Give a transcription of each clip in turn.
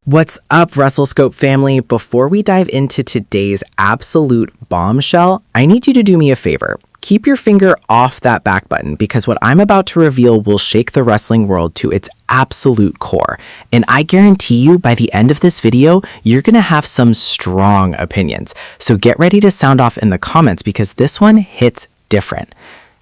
What's up, WrestleScope family? Before we dive into today's absolute bombshell, I need you to do me a favor. Keep your finger off that back button because what I'm about to reveal will shake the wrestling world to its absolute core. And I guarantee you by the end of this video, you're gonna have some strong opinions. So get ready to sound off in the comments because this one hits different.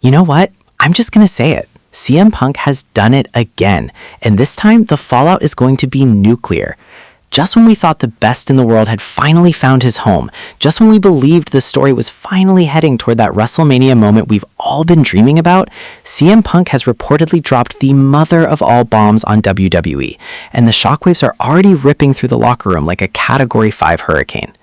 You know what? I'm just gonna say it. CM Punk has done it again, and this time the fallout is going to be nuclear. Just when we thought the best in the world had finally found his home, just when we believed the story was finally heading toward that WrestleMania moment we've all been dreaming about, CM Punk has reportedly dropped the mother of all bombs on WWE, and the shockwaves are already ripping through the locker room like a Category 5 hurricane.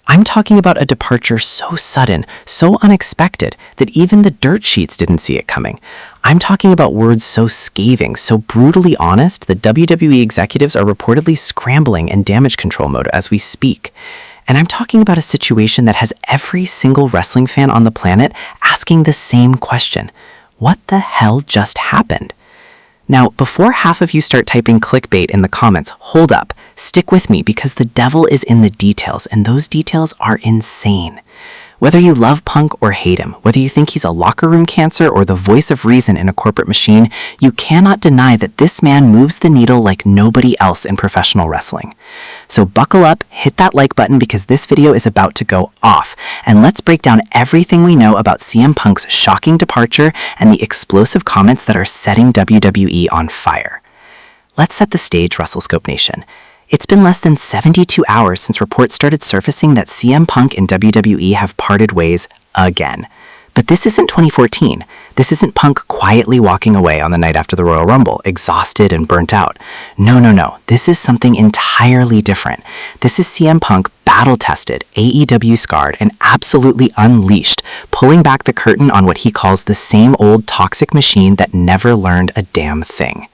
I'm talking about a departure so sudden, so unexpected, that even the dirt sheets didn't see it coming. I'm talking about words so scathing, so brutally honest that WWE executives are reportedly scrambling in damage control mode as we speak. And I'm talking about a situation that has every single wrestling fan on the planet asking the same question. What the hell just happened? Now, before half of you start typing clickbait in the comments, hold up. Stick with me because the devil is in the details, and those details are insane. Whether you love Punk or hate him, whether you think he's a locker room cancer or the voice of reason in a corporate machine, you cannot deny that this man moves the needle like nobody else in professional wrestling. So buckle up, hit that like button because this video is about to go off, and let's break down everything we know about CM Punk's shocking departure and the explosive comments that are setting WWE on fire. Let's set the stage, WrestleScope Nation. It's been less than 72 hours since reports started surfacing that CM Punk and WWE have parted ways again. But this isn't 2014. This isn't Punk quietly walking away on the night after the Royal Rumble, exhausted and burnt out. No. This is something entirely different. This is CM Punk battle-tested, AEW scarred, and absolutely unleashed, pulling back the curtain on what he calls the same old toxic machine that never learned a damn thing.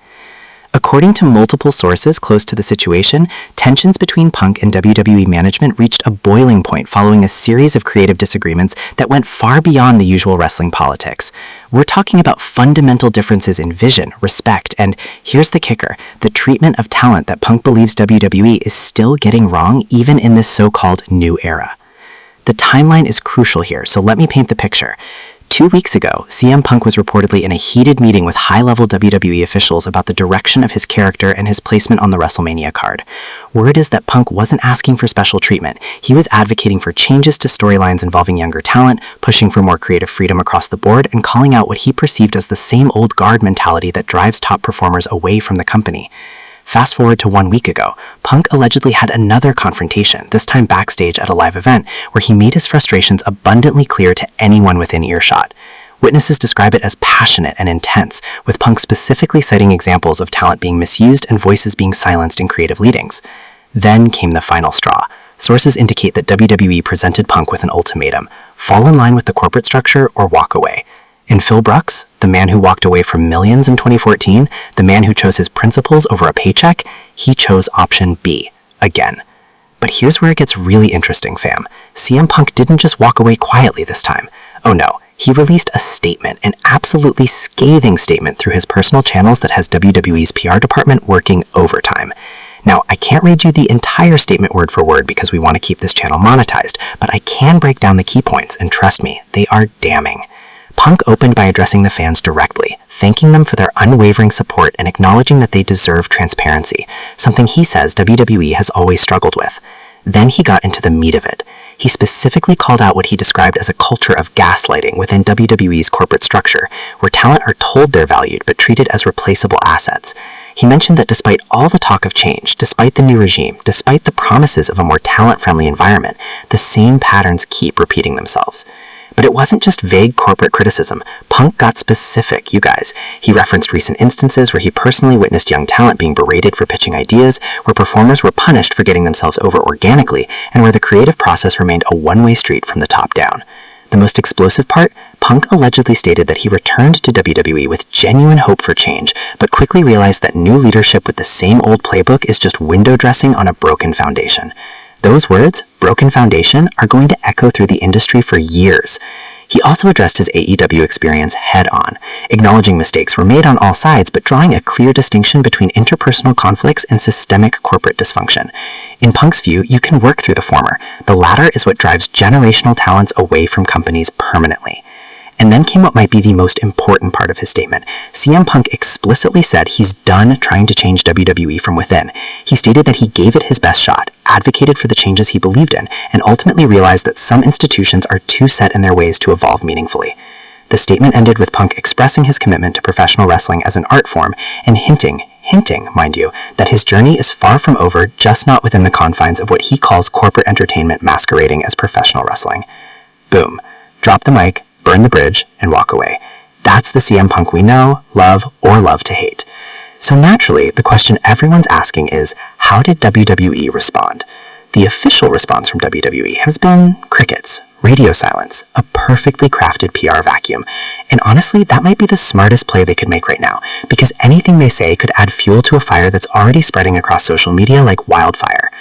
According to multiple sources close to the situation, tensions between Punk and WWE management reached a boiling point following a series of creative disagreements that went far beyond the usual wrestling politics. We're talking about fundamental differences in vision, respect, and here's the kicker, the treatment of talent that Punk believes WWE is still getting wrong even in this so-called new era. The timeline is crucial here, so let me paint the picture. 2 weeks ago, CM Punk was reportedly in a heated meeting with high-level WWE officials about the direction of his character and his placement on the WrestleMania card. Word is that Punk wasn't asking for special treatment. He was advocating for changes to storylines involving younger talent, pushing for more creative freedom across the board, and calling out what he perceived as the same old guard mentality that drives top performers away from the company. Fast forward to 1 week ago, Punk allegedly had another confrontation, this time backstage at a live event, where he made his frustrations abundantly clear to anyone within earshot. Witnesses describe it as passionate and intense, with Punk specifically citing examples of talent being misused and voices being silenced in creative leadings. Then came the final straw. Sources indicate that WWE presented Punk with an ultimatum: fall in line with the corporate structure or walk away. And Phil Brooks, the man who walked away from millions in 2014, the man who chose his principles over a paycheck, he chose option B, again. But here's where it gets really interesting, fam. CM Punk didn't just walk away quietly this time. Oh no, he released a statement, an absolutely scathing statement through his personal channels that has WWE's PR department working overtime. Now, I can't read you the entire statement word for word because we want to keep this channel monetized, but I can break down the key points, and trust me, they are damning. Punk opened by addressing the fans directly, thanking them for their unwavering support and acknowledging that they deserve transparency, something he says WWE has always struggled with. Then he got into the meat of it. He specifically called out what he described as a culture of gaslighting within WWE's corporate structure, where talent are told they're valued but treated as replaceable assets. He mentioned that despite all the talk of change, despite the new regime, despite the promises of a more talent-friendly environment, the same patterns keep repeating themselves. But it wasn't just vague corporate criticism. Punk got specific, you guys. He referenced recent instances where he personally witnessed young talent being berated for pitching ideas, where performers were punished for getting themselves over organically, and where the creative process remained a one-way street from the top down. The most explosive part? Punk allegedly stated that he returned to WWE with genuine hope for change, but quickly realized that new leadership with the same old playbook is just window dressing on a broken foundation. Those words, broken foundation, are going to echo through the industry for years. He also addressed his AEW experience head-on, acknowledging mistakes were made on all sides but drawing a clear distinction between interpersonal conflicts and systemic corporate dysfunction. In Punk's view, you can work through the former. The latter is what drives generational talents away from companies permanently. And then came what might be the most important part of his statement. CM Punk explicitly said he's done trying to change WWE from within. He stated that he gave it his best shot, advocated for the changes he believed in, and ultimately realized that some institutions are too set in their ways to evolve meaningfully. The statement ended with Punk expressing his commitment to professional wrestling as an art form and hinting, mind you, that his journey is far from over, just not within the confines of what he calls corporate entertainment masquerading as professional wrestling. Boom. Drop the mic, burn the bridge, and walk away. That's the CM Punk we know, love, or love to hate. So naturally, the question everyone's asking is, how did WWE respond? The official response from WWE has been crickets, radio silence, a perfectly crafted PR vacuum. And honestly, that might be the smartest play they could make right now, because anything they say could add fuel to a fire that's already spreading across social media like wildfire.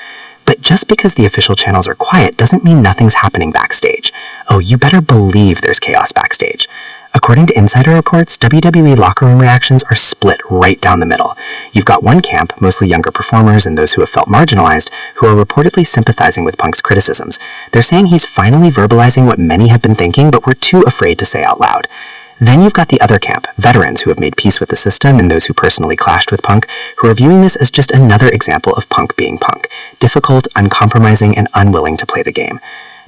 But just because the official channels are quiet doesn't mean nothing's happening backstage. Oh, you better believe there's chaos backstage. According to insider reports, WWE locker room reactions are split right down the middle. You've got one camp, mostly younger performers and those who have felt marginalized, who are reportedly sympathizing with Punk's criticisms. They're saying he's finally verbalizing what many have been thinking but were too afraid to say out loud. Then you've got the other camp, veterans who have made peace with the system and those who personally clashed with Punk, who are viewing this as just another example of Punk being Punk, difficult, uncompromising, and unwilling to play the game.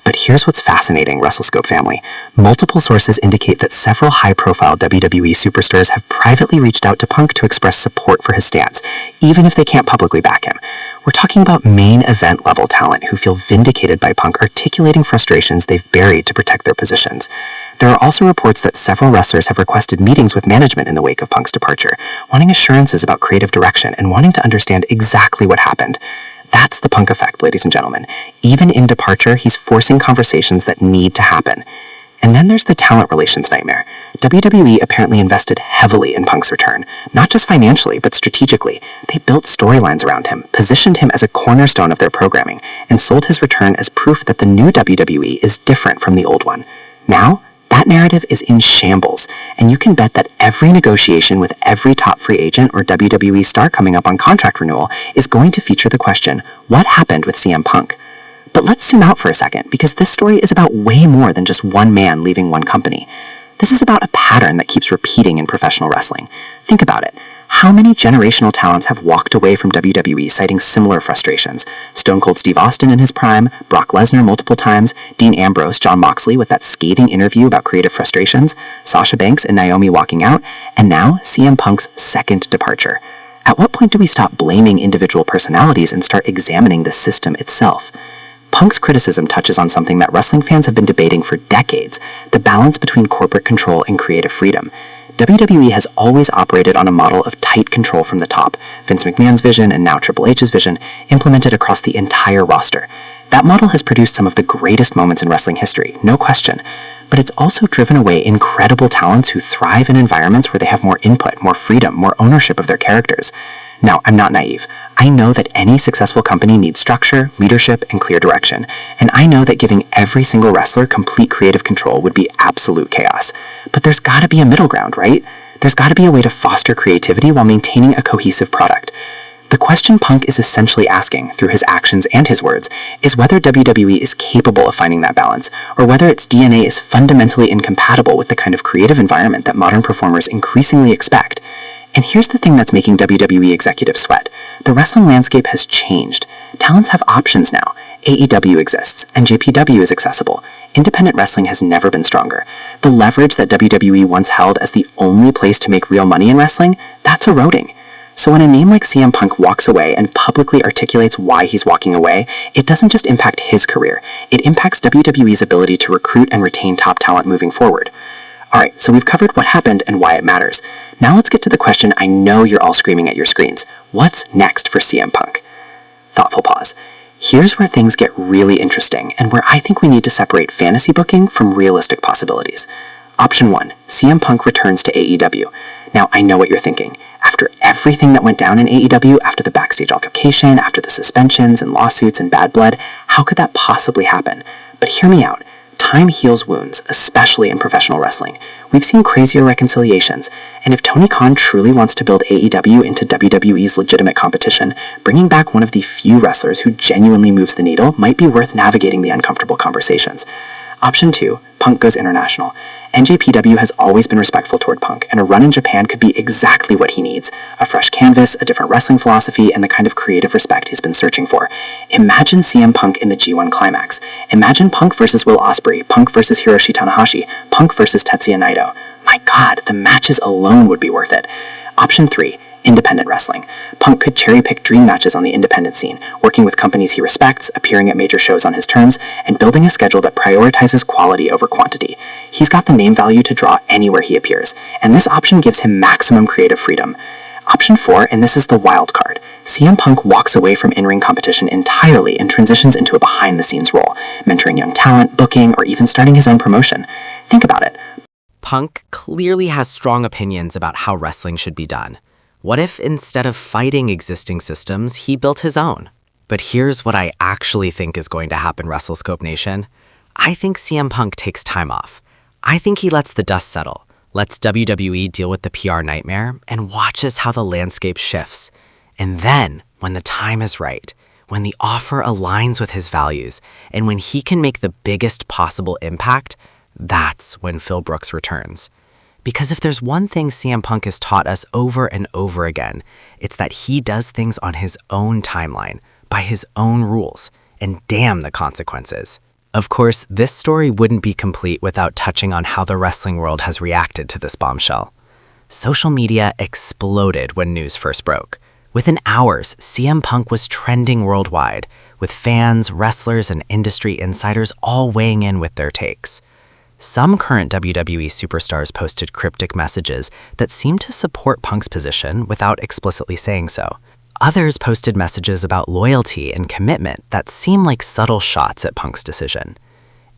But here's what's fascinating, WrestleScope family. Multiple sources indicate that several high-profile WWE superstars have privately reached out to Punk to express support for his stance, even if they can't publicly back him. We're talking about main event-level talent who feel vindicated by Punk articulating frustrations they've buried to protect their positions. There are also reports that several wrestlers have requested meetings with management in the wake of Punk's departure, wanting assurances about creative direction and wanting to understand exactly what happened. That's the Punk effect, ladies and gentlemen. Even in departure, he's forcing conversations that need to happen. And then there's the talent relations nightmare. WWE apparently invested heavily in Punk's return, not just financially, but strategically. They built storylines around him, positioned him as a cornerstone of their programming, and sold his return as proof that the new WWE is different from the old one. Now, that narrative is in shambles, and you can bet that every negotiation with every top free agent or WWE star coming up on contract renewal is going to feature the question, what happened with CM Punk? But let's zoom out for a second, because this story is about way more than just one man leaving one company. This is about a pattern that keeps repeating in professional wrestling. Think about it. How many generational talents have walked away from WWE citing similar frustrations? Stone Cold Steve Austin in his prime, Brock Lesnar multiple times, Dean Ambrose, Jon Moxley with that scathing interview about creative frustrations, Sasha Banks and Naomi walking out, and now CM Punk's second departure. At what point do we stop blaming individual personalities and start examining the system itself? Punk's criticism touches on something that wrestling fans have been debating for decades, the balance between corporate control and creative freedom. WWE has always operated on a model of tight control from the top, Vince McMahon's vision and now Triple H's vision, implemented across the entire roster. That model has produced some of the greatest moments in wrestling history, no question, but it's also driven away incredible talents who thrive in environments where they have more input, more freedom, more ownership of their characters. Now, I'm not naive. I know that any successful company needs structure, leadership, and clear direction, and I know that giving every single wrestler complete creative control would be absolute chaos. But there's gotta be a middle ground, right? There's gotta be a way to foster creativity while maintaining a cohesive product. The question Punk is essentially asking, through his actions and his words, is whether WWE is capable of finding that balance, or whether its DNA is fundamentally incompatible with the kind of creative environment that modern performers increasingly expect. And here's the thing that's making WWE executives sweat. The wrestling landscape has changed. Talents have options now. AEW exists, and JPW is accessible. Independent wrestling has never been stronger. The leverage that WWE once held as the only place to make real money in wrestling, that's eroding. So when a name like CM Punk walks away and publicly articulates why he's walking away, it doesn't just impact his career. It impacts WWE's ability to recruit and retain top talent moving forward. Alright, so we've covered what happened and why it matters. Now let's get to the question I know you're all screaming at your screens. What's next for CM Punk? Thoughtful pause. Here's where things get really interesting, and where I think we need to separate fantasy booking from realistic possibilities. Option 1. CM Punk returns to AEW. Now, I know what you're thinking. After everything that went down in AEW, after the backstage altercation, after the suspensions and lawsuits and bad blood, how could that possibly happen? But hear me out. time heals wounds, especially in professional wrestling. We've seen crazier reconciliations, and if Tony Khan truly wants to build AEW into WWE's legitimate competition, bringing back one of the few wrestlers who genuinely moves the needle might be worth navigating the uncomfortable conversations. Option 2, Punk goes international. NJPW has always been respectful toward Punk, and a run in Japan could be exactly what he needs. A fresh canvas, a different wrestling philosophy, and the kind of creative respect he's been searching for. Imagine CM Punk in the G1 Climax. Imagine Punk versus Will Ospreay, Punk versus Hiroshi Tanahashi, Punk versus Tetsuya Naito. My god, the matches alone would be worth it. Option 3, independent wrestling. Punk could cherry-pick dream matches on the independent scene, working with companies he respects, appearing at major shows on his terms, and building a schedule that prioritizes quality over quantity. He's got the name value to draw anywhere he appears, and this option gives him maximum creative freedom. Option 4, and this is the wild card. CM Punk walks away from in-ring competition entirely and transitions into a behind-the-scenes role, mentoring young talent, booking, or even starting his own promotion. Think about it. Punk clearly has strong opinions about how wrestling should be done. What if, instead of fighting existing systems, he built his own? But here's what I actually think is going to happen, WrestleScope Nation. I think CM Punk takes time off. I think he lets the dust settle, lets WWE deal with the PR nightmare, and watches how the landscape shifts. And then, when the time is right, when the offer aligns with his values, and when he can make the biggest possible impact, that's when Phil Brooks returns. Because if there's one thing CM Punk has taught us over and over again, it's that he does things on his own timeline, by his own rules, and damn the consequences. Of course, this story wouldn't be complete without touching on how the wrestling world has reacted to this bombshell. Social media exploded when news first broke. Within hours, CM Punk was trending worldwide, with fans, wrestlers, and industry insiders all weighing in with their takes. Some current WWE superstars posted cryptic messages that seemed to support Punk's position without explicitly saying so. Others posted messages about loyalty and commitment that seem like subtle shots at Punk's decision.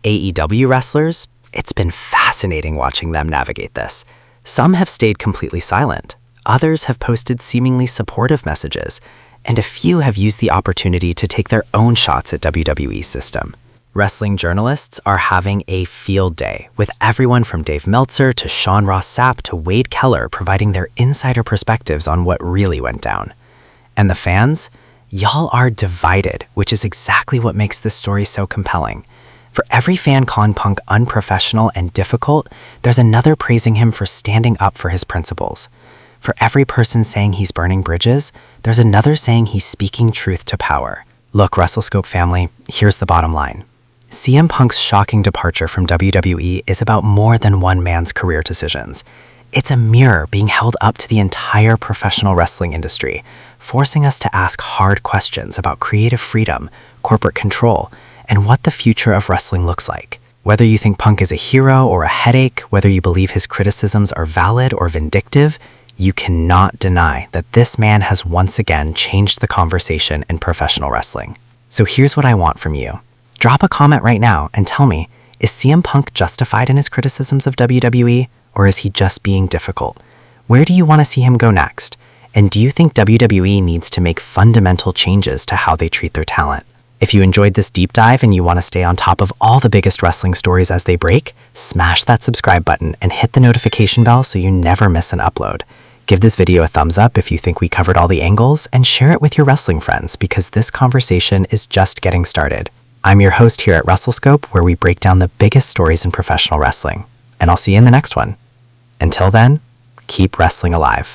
AEW wrestlers, it's been fascinating watching them navigate this. Some have stayed completely silent. Others have posted seemingly supportive messages, and a few have used the opportunity to take their own shots at WWE's system. Wrestling journalists are having a field day, with everyone from Dave Meltzer to Sean Ross Sapp to Wade Keller providing their insider perspectives on what really went down. And the fans? Y'all are divided, which is exactly what makes this story so compelling. For every fan calling Punk unprofessional and difficult, there's another praising him for standing up for his principles. For every person saying he's burning bridges, there's another saying he's speaking truth to power. Look, WrestleScope family, here's the bottom line. CM Punk's shocking departure from WWE is about more than one man's career decisions. It's a mirror being held up to the entire professional wrestling industry, forcing us to ask hard questions about creative freedom, corporate control, and what the future of wrestling looks like. Whether you think Punk is a hero or a headache, whether you believe his criticisms are valid or vindictive, you cannot deny that this man has once again changed the conversation in professional wrestling. So here's what I want from you. Drop a comment right now and tell me, is CM Punk justified in his criticisms of WWE, or is he just being difficult? Where do you want to see him go next? And do you think WWE needs to make fundamental changes to how they treat their talent? If you enjoyed this deep dive and you want to stay on top of all the biggest wrestling stories as they break, smash that subscribe button and hit the notification bell so you never miss an upload. Give this video a thumbs up if you think we covered all the angles, and share it with your wrestling friends because this conversation is just getting started. I'm your host here at WrestleScope, where we break down the biggest stories in professional wrestling. And I'll see you in the next one. Until then, keep wrestling alive.